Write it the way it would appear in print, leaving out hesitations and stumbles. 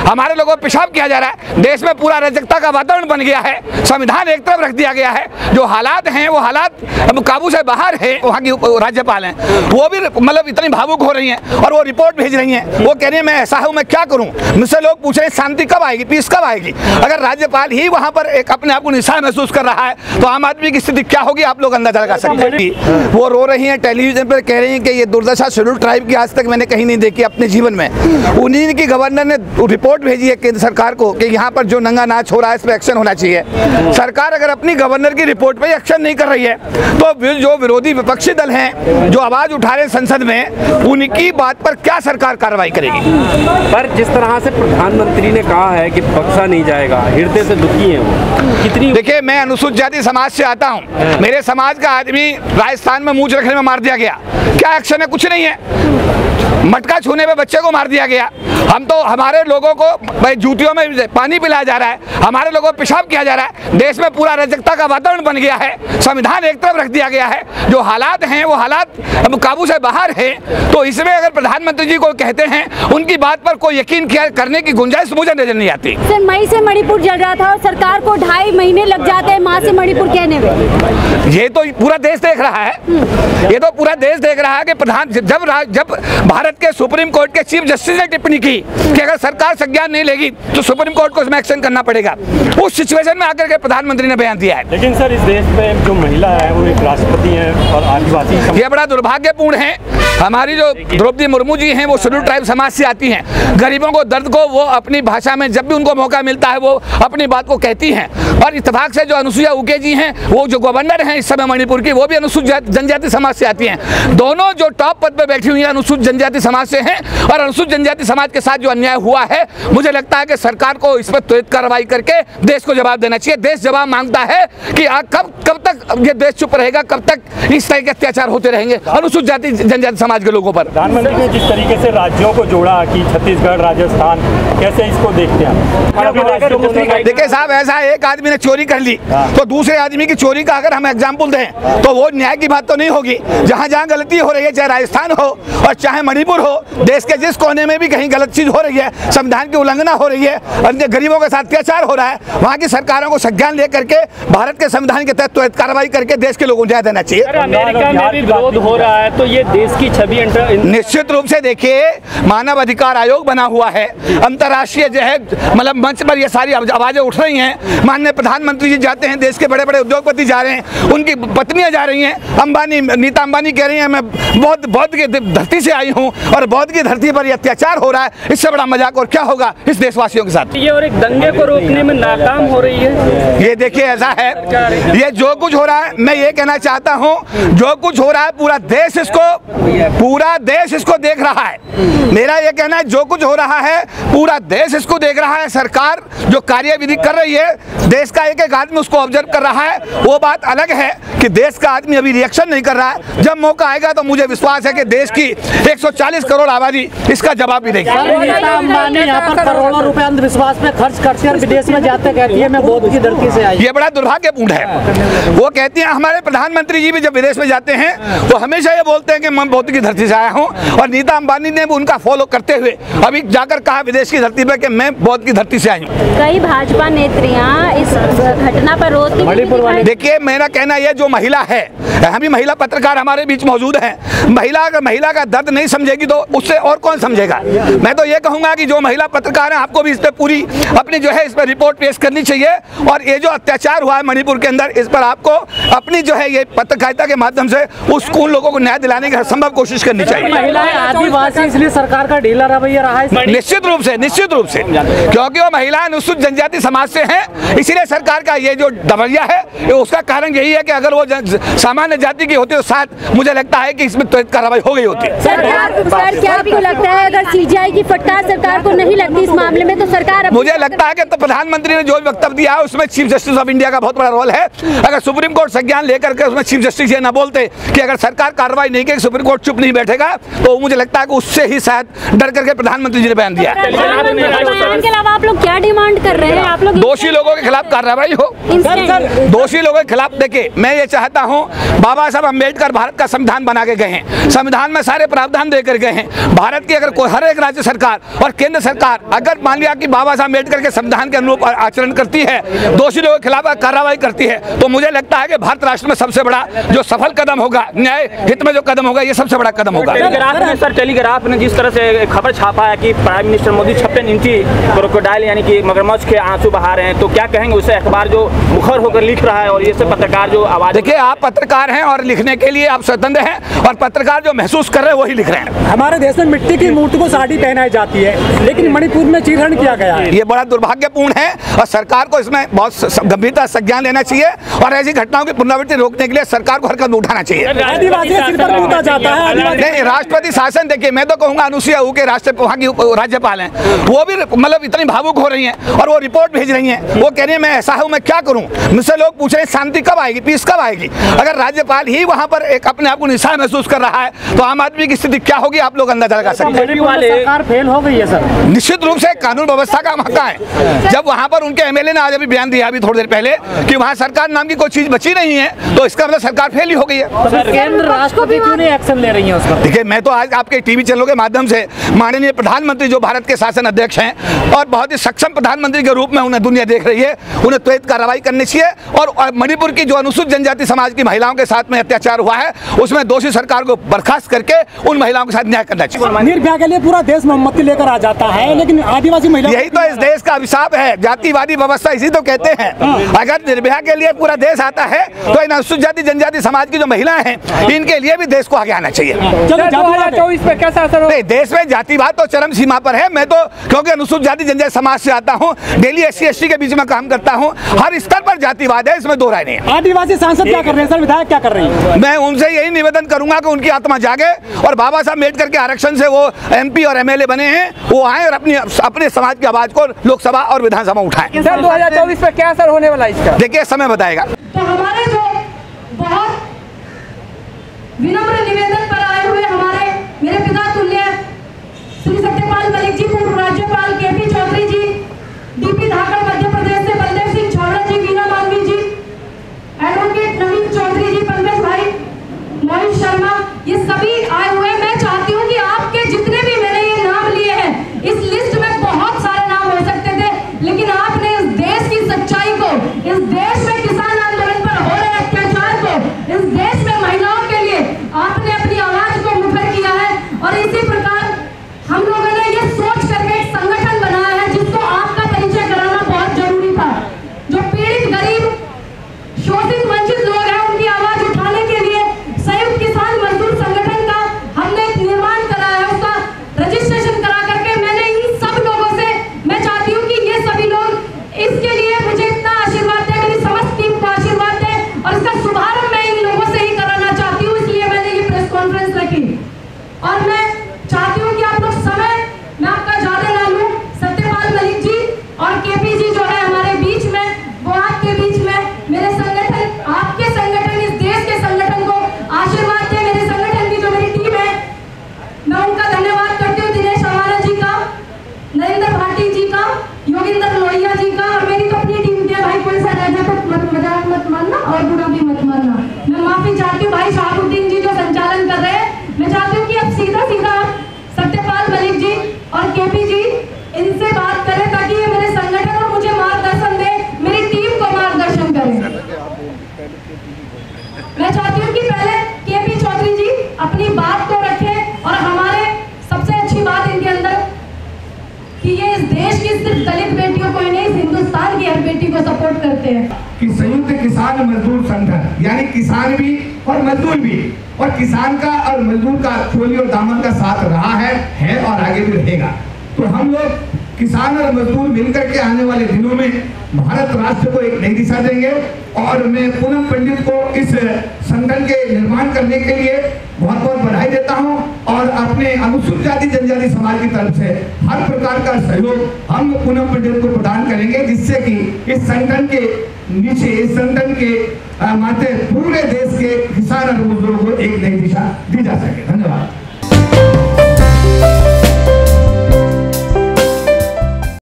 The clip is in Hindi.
हमारे लोगों पर पेशाब किया जा रहा है, देश में पूरा अराजकता का वातावरण बन गया है, संविधान एक तरफ रख दिया गया है, जो हालात हैं वो हालात अब काबू से बाहर है। वहाँ की राज्यपाल हैं वो भी मतलब इतनी भावुक हो रही हैं और वो रिपोर्ट भेज रही हैं, वो कह रही है मैं ऐसा हूँ, मैं क्या करूँ। मुझसे लोग पूछ रहे हैं शांति कब आएगी, पीस कब आएगी। अगर राज्यपाल ही वहाँ पर एक अपने आप को निशान महसूस कर रहा है तो आम आदमी की स्थिति क्या होगी आप लोग अंदाजा लगा सकते हैं। वो रो रही हैं, टेलीविजन पर कह रही हैं कि ये दुर्दशा शेड्यूल ट्राइब की आज तक मैंने कहीं नहीं देखी अपने जीवन में। उन्हीं की गवर्नर ने रिपोर्ट भेजी है केंद्र सरकार को कि यहाँ पर जो नंगा नाच हो रहा है इस पर एक्शन होना चाहिए। सरकार अगर अपनी गवर्नर की रिपोर्ट पर एक्शन नहीं कर रही है तो जो विरोधी विपक्षी दल हैं जो आवाज उठा रहे हैं संसद में, उनकी बात पर क्या सरकार कार्रवाई करेगी। पर जिस तरह से प्रधानमंत्री ने कहा है कि बख्शा नहीं जाएगा, हृदय से दुखी है वो कितनी। देखिए मैं अनुसूचित जाति समाज से आता हूँ, मेरे समाज का आदमी राजस्थान में मूंछ रखने में मार दिया गया, क्या एक्शन है, कुछ नहीं है। मटका छूने पे बच्चे को मार दिया गया। हम तो हमारे लोगों को भाई जूतियों में पानी पिलाया जा रहा है, हमारे लोगों को पेशाब किया जा रहा है, देश में पूरा अराजकता का वातावरण बन गया है, संविधान एक तरफ रख दिया गया है, जो हालात हैं वो हालात अब काबू से बाहर है। तो इसमें अगर प्रधानमंत्री जी को कहते हैं उनकी बात पर कोई यकीन करने की गुंजाइश मुझे नजर नहीं आती। सर मई से मणिपुर जल रहा था और सरकार को 2.5 महीने लग जाते हैं मां से मणिपुर कहने में। ये तो पूरा देश देख रहा है, ये तो पूरा देश देख रहा है कि प्रधान जब भारत के सुप्रीम कोर्ट के चीफ जस्टिस ने टिप्पणी की कि अगर सरकार संज्ञान नहीं लेगी तो सुप्रीम कोर्ट को इसमें एक्शन करना पड़ेगा, उस सिचुएशन में आकर के प्रधानमंत्री ने बयान दिया है। लेकिन सर इस देश में जो महिला है वो एक राष्ट्रपति है और आदिवासी, ये बड़ा दुर्भाग्यपूर्ण है। हमारी जो द्रौपदी मुर्मू जी हैं वो शेड्यूल ट्राइब समाज से आती हैं, गरीबों को दर्द को वो अपनी भाषा में जब भी उनको मौका मिलता है वो अपनी बात को कहती हैं। और इत्तेफाक से जो अनुसुईया उइके जी हैं वो जो गवर्नर हैं इस समय मणिपुर की, वो भी अनुसूचित जनजाति समाज से आती हैं। दोनों जो टॉप पद पर बैठी हुई हैं अनुसूचित जनजाति समाज से हैं और अनुसूचित जनजाति समाज के साथ जो अन्याय हुआ है, मुझे लगता है कि सरकार को इस पर त्वरित कार्रवाई करके देश को जवाब देना चाहिए। देश जवाब मांगता है कि कब तक ये देश चुप रहेगा, कब तक इस तरह के अत्याचार होते रहेंगे अनुसूचित जाति जनजाति समाज के लोगों पर। प्रधानमंत्री ने जिस तरीके से राज्यों को जोड़ा कि छत्तीसगढ़, राजस्थान, कैसे इसको देखते हैं? देखिए साहब, ऐसा एक आदमी ने चोरी कर ली तो दूसरे आदमी की चोरी का अगर हम एग्जाम्पल दें तो वो न्याय की बात तो नहीं होगी। जहाँ जहाँ गलती हो रही है, चाहे राजस्थान हो और चाहे मणिपुर हो, देश के जिस कोने में भी कहीं गलत चीज हो रही है, संविधान की उल्लंघना हो रही है, अन्य गरीबों के साथ अत्याचार हो रहा है, वहाँ की सरकारों को संज्ञान लेकर के भारत के संविधान के तहत त्वरित कार्रवाई करके देश के लोगों को न्याय देना चाहिए। अमेरिका में भी विरोध हो रहा है तो ये देश की छवि निश्चित रूप से देखिए, मानव अधिकार आयोग बना हुआ है, अंतर्राष्ट्रीय जो है मतलब मंच पर ये सारी आवाजें उठ रही हैं। माननीय प्रधानमंत्री जी जाते हैं, देश के बड़े बड़े उद्योगपति जा रहे हैं, उनकी पत्नियां जा रही हैं, अंबानी, नीता अंबानी कह रही हैं मैं बौद्ध की धरती से आई हूं और बौद्ध की धरती पर यह अत्याचार हो रहा है, इससे बड़ा मजाक और क्या होगा इस देशवासियों के साथ। ये और एक दंगे को रोकने में नाकाम हो रही है। ये देखिए ऐसा है, ये जो कुछ हो रहा है, मैं ये कहना चाहता हूँ जो कुछ हो रहा है पूरा देश इसको देख रहा है। मेरा ये कहना है जो कुछ हो रहा है पूरा देश इसको देख रहा है। सरकार जो कार्यविधि कर रही है, देश का एक एक आदमी उसको ऑब्जर्व कर रहा है। वो बात अलग है कि देश का आदमी अभी रिएक्शन नहीं कर रहा है। जब मौका आएगा तो मुझे विश्वास है कि देश की 140 करोड़ आबादी इसका जवाब भी देगी। अंबानी यहाँ पर करोड़ों रुपए अंधविश्वास में खर्च करते हैं, विदेश में जाते कहती है मैं बौद्ध की धरती से आई। ये बड़ा दुर्भाग्यपूर्ण है। वो कहती हैं, हमारे प्रधानमंत्री जी भी जब विदेश में जाते हैं वो हमेशा ये बोलते हैं कि मैं बौद्ध की धरती से आया हूँ, और नीता अंबानी ने भी उनका फॉलो करते हुए अभी जाकर कहा विदेश की धरती पर कि मैं बौद्ध की धरती से आई हूँ। कई भाजपा नेत्रियां इस घटना पर रोज देखिए मेरा कहना यह, जो महिला है, हम भी महिला पत्रकार हमारे बीच मौजूद हैं, महिला अगर महिला का दर्द नहीं समझेगी तो उससे और कौन समझेगा। मैं तो ये कहूंगा कि जो महिला पत्रकार हैं आपको भी इस पर पूरी अपनी जो है इस पर रिपोर्ट पेश करनी चाहिए, और ये जो अत्याचार हुआ है मणिपुर के अंदर, इस पर आपको अपनी जो है ये पत्रकारिता के माध्यम से उन लोगों को न्याय दिलाने की हर संभव कोशिश करनी चाहिए। महिलाएं आदिवासी इसलिए सरकार का ढीला रवैया रहा है। निश्चित रूप से क्योंकि वो महिलाएं अनुसूचित जनजाति समाज से हैं, इसीलिए सरकार का ये जो रवैया है उसका कारण यही है कि अगर वो सामान्य जाति की होती तो साथ मुझे लगता है कि इसमें त्वरित कार्रवाई हो गई होती। सर क्या आपको लगता है अगर सीजीआई की फटकार सरकार को नहीं लगती इस मामले में तो सरकार, मुझे लगता है कि तो प्रधानमंत्री ने जो भी वक्तव्य दिया है उसमें चीफ जस्टिस ऑफ इंडिया का बहुत बड़ा रोल है। अगर सुप्रीम कोर्ट संज्ञान लेकर के उसमें चीफ जस्टिस ये ना बोलते कि अगर सरकार कार्रवाई नहीं की, सुप्रीम कोर्ट चुप नहीं बैठेगा, तो मुझे लगता है कि उससे ही शायद डर करके प्रधानमंत्री जी ने बयान दिया। के अलावा आप लोग क्या डिमांड कर कर रहे हैं आप लोग। दोषी लोगों के खिलाफ कार्रवाई हो। दोषी लोगों के खिलाफ देखिए, मैं ये चाहता हूँ, बाबा साहब अम्बेडकर भारत का संविधान बना के गए हैं, संविधान में सारे प्रावधान देकर गए हैं। भारत की अगर कोई हर एक राज्य सरकार और केंद्र सरकार अगर मान लिया कि बाबा साहब अम्बेडकर के संविधान के अनुरूप आचरण करती है, दोषी लोगों के खिलाफ कार्रवाई करती है, तो मुझे लगता है कि भारत राष्ट्र में सबसे बड़ा जो सफल कदम होगा, न्याय हित में जो कदम होगा, ये सबसे बड़ा कदम होगा। टेलीग्राफ ने जिस तरह से खबर छापा है कि प्राइम मिनिस्टर मोदी 56 इंची क्रोकोडाइल यानी कि मगरमच्छ के आंसू बहा रहे हैं, तो क्या कहेंगे उसे? अखबार जो मुखर होकर लिख रहा है और ये सब पत्रकार जो आवाज। देखिए, आप पत्रकार हैं और लिखने के लिए आप स्वतंत्र हैं, और पत्रकार जो महसूस कर रहे हैं वही लिख रहे हैं। हमारे देश में मिट्टी की मूर्ति को साड़ी पहनाई जाती है, लेकिन मणिपुर में चीरहरण किया गया है। ये बड़ा दुर्भाग्यपूर्ण है और सरकार को इसमें बहुत गंभीरता से संज्ञान लेना चाहिए और ऐसी घटनाओं की पुनरावृत्ति रोकने के लिए सरकार को हर कदम उठाना चाहिए। आदिवासी सिर पर कूदा जाता है। नहीं, राष्ट्रपति शासन देखिए, मैं तो कहूंगा अनुसुईया के वहाँ की राज्यपाल हैं, वो भी मतलब इतनी भावुक हो रही हैं और वो रिपोर्ट भेज रही हैं। वो कह रही है मैं ऐसा हूँ, मैं क्या करूँ। मुझसे लोग पूछ रहे हैं शांति कब आएगी, पीस कब आएगी। अगर राज्यपाल ही वहाँ पर एक अपने आप को निशान महसूस कर रहा है तो आम आदमी की स्थिति क्या होगी, आप लोग अंदाजा लगा सकते हैं। सरकार फेल हो गई है सर। निश्चित रूप से कानून व्यवस्था का मौका है। जब वहाँ पर उनके एमएलए ने आज अभी बयान दिया अभी थोड़ी देर पहले कि वहाँ सरकार नाम की कोई चीज बची नहीं है, तो इसका मतलब सरकार फेल ही हो गई है। केंद्र राष्ट्रपति क्यों नहीं एक्शन ले रही है उस पर? देखिए, मैं तो आज आपके टीवी चैनलों के माध्यम से माननीय प्रधानमंत्री जो भारत के शासन अध्यक्ष हैं और बहुत ही सक्षम प्रधानमंत्री के रूप में उन्हें दुनिया देख रही है, उन्हें त्वरित कार्रवाई करनी चाहिए। और मणिपुर की जो अनुसूचित जनजाति समाज की महिलाओं के साथ में अत्याचार हुआ है, उसमें दोषी सरकार को बर्खास्त करके उन महिलाओं के साथ न्याय करना चाहिए। निर्भया के लिए पूरा देश मोमबत्ती लेकर आ जाता है, लेकिन आदिवासी महिला, यही तो इस देश का अभिशाप है, जातिवादी व्यवस्था इसी तो कहते हैं। अगर निर्भया के लिए पूरा देश आता है तो इन अनुसूचित जाति जनजाति समाज की जो महिलाएं हैं, इनके लिए भी देश को आगे आना चाहिए। 2024 पे कैसा असर हो? देश में जातिवाद तो चरम सीमा पर है। मैं तो क्योंकि अनुसूचित जाति जनजाति समाज से आता हूँ, डेली SC ST के बीच में काम करता हूँ, हर स्तर पर जातिवाद है, इसमें दो राय नहीं है। आदिवासी सांसद क्या कर रहे हैं सर, विधायक क्या कर रही है? मैं उनसे यही निवेदन करूंगा कि उनकी आत्मा जागे और बाबा साहब अम्बेडकर के आरक्षण से वो MP और MLA बने हैं, वो आए और अपने समाज की आवाज को लोकसभा और विधानसभा उठाएं। सर 2024 पे क्या असर होने वाला इसका? देखिए, समय बताएगा। तो हमारे जो बहुत विनम्र निवेदन पर आए हुए हमारे मेरे पिता तुल्य श्री सत्यपाल मलिक जी, पूर्व राज्यपाल KP चौधरी जी, DP धाकड़ मध्य प्रदेश से बलदेव सिंह छौड़ा जी, वीना मालवी जी, एडवोकेट नवीन चौधरी जी, पंकज भाई, मोहित शर्मा, ये सभी आए हुए। मैं चाहती हूँ कि आपके जितने भी मैंने ये नाम लिए हैं, इस लिस्ट में बहुत सारे नाम हो सकते थे, लेकिन आपने इस देश की सच्चाई को, इस देश में किसान आंदोलन पर हो रहे अत्याचार को, इस देश में महिलाओं के लिए आपने अपनी आवाज को मुखर किया है। और इसी प्रकार हम लोगों ने ये सोच करके एक संगठन बनाया है जिसको आपका परिचय कराना बहुत जरूरी था। जो पीड़ित, गरीब, शोषित, वंचित लोग हैं, उनकी आवाज उठाने के लिए संयुक्त किसान मजदूर संगठन का हमने निर्माण करा है, उसका रजिस्ट्रेशन करा करके मैंने इन सब लोगों से मैं चाहती हूँ कि ये सभी लोग इसके लिए मुझे इतना आशीर्वाद दें, मेरी समस्त टीम को आशीर्वाद दें और इसका शुभारंभ मैं इन लोगों से ही कराना चाहती हूँ, इसलिए मैंने ये प्रेस कॉन्फ्रेंस रखी। और मैं चाहती हूँ कि आप लोग समय मैं आपका ज्यादा ना लूं, सत्यपाल मलिक जी और KP जी जो है हमारे बीच में, वो आपके बीच में मेरे संगठन, आपके संगठन, इस देश के संगठन को आशीर्वाद दे। मेरे संगठन की जो मेरी टीम है, मैं उनका धन्यवाद करती हूँ, दिनेश अवाना जी का, नरेंद्र भाटी जी का, योगिंदर लोहिया जी का, और मेरी तो अपनी टीम के भाई कोई सा रह जाए तो मजाक मत मानना और बुरा भी मत मानना। मैं माफी चाहती हूँ भाई शहाबुद्दीन जी जो संचालन कर रहे हैं। मैं चाहती हूँ कि अब सीधा सीधा सत्यपाल मलिक जी और KP जी इनसे बात करें ताकि ये मेरे संगठन और मुझे मार्गदर्शन दे, मेरी टीम को मार्गदर्शन करें। मैं चाहती हूँ कि पहले KP चौधरी जी अपनी बात को रखें और हमारे सबसे अच्छी बात इनके अंदर कि ये इस देश की सिर्फ दलित बेटियों को ही नहीं, इस हिंदुस्तान की हर बेटी को सपोर्ट करते हैं। कि संयुक्त किसान मजदूर संगठन यानी किसान भी और मजदूर भी, और किसान का और मजदूर का चोली और दामन का साथ रहा है और आगे भी रहेगा। तो हम लोग किसान और मजदूर मिलकर के आने वाले दिनों में भारत राष्ट्र को एक नई दिशा देंगे। और मैं पूनम पंडित को इस संगठन के निर्माण करने के लिए बहुत बहुत बधाई देता हूं और अपने अनुसूचित जाति जनजाति समाज की तरफ से हर प्रकार का सहयोग हम पूनम पंडित को प्रदान करेंगे, जिससे कि इस संगठन के नीचे, इस संगठन के माध्यम पूरे देश के किसान और मजदूरों को एक नई दिशा दी जा सके। धन्यवाद।